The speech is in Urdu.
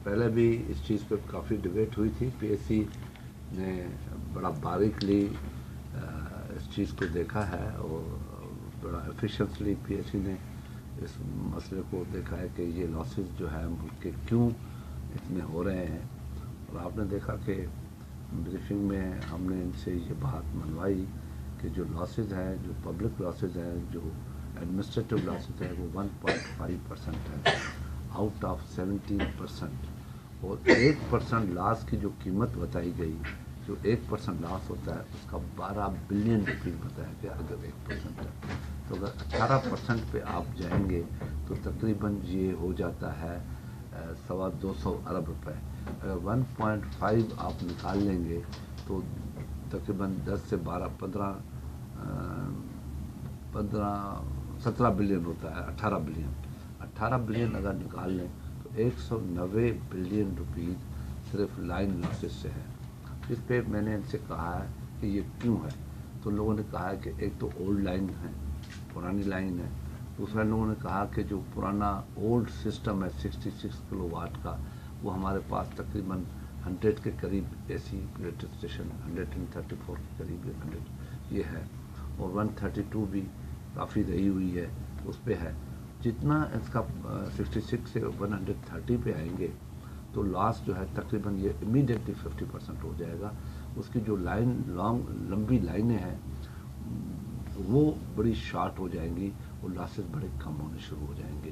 پہلے بھی اس چیز پہ کافی ڈبیٹ ہوئی تھی. پی ایس سی نے بڑا باریکلی اس چیز کو دیکھا ہے اور بڑا ایفیشینسلی پی ایس سی نے اس مسئلے کو دیکھا ہے کہ یہ لاسز جو ہے ملک کے کیوں اتنے ہو رہے ہیں. اور آپ نے دیکھا کہ بریفنگ میں ہم نے ان سے یہ بات منوائی کہ جو لاسز ہیں، جو پبلک لاسز ہیں، جو ایڈمنسٹریٹو لاسز ہیں، وہ 1.5% ہے آؤٹ آف 17%. اور 1% لاس کی جو قیمت بتائی گئی، جو 1% لاس ہوتا ہے اس کا 12 بلین روپیز بتایا گیا. اگر 1% ہے تو اگر 18% پہ آپ جائیں گے تو تقریباً یہ ہو جاتا ہے 250 ارب روپے. اگر 1.5 آپ نکال لیں گے تو تقریباً 10 سے 17 بلین ہوتا ہے. 18 بلین اگر نکال لیں تو 190 بلین روپیز صرف لائن لاسز سے ہے. اس پہ میں نے ان سے کہا ہے کہ یہ کیوں ہے، تو لوگوں نے کہا ہے کہ ایک تو اولڈ لائن ہے، پرانی لائن ہے. دوسرا لوگوں نے کہا کہ جو پرانا اولڈ سسٹم ہے 66 کلو واٹ کا، وہ ہمارے پاس تقریباً 100 کے قریب اے سی ریٹو اسٹیشن 134 کے قریب 100 یہ ہے، اور 132 بھی کافی رہی ہوئی ہے اس پہ ہے. جتنا اس کا 66 سے 130 پہ آئیں گے تو لاس جو ہے تقریباً یہ امیڈیٹلی 50% ہو جائے گا. اس کی جو لمبی لائنیں ہیں وہ بڑی شارٹ ہو جائیں گی اور لاسز بڑے کم ہونے شروع ہو جائیں گے.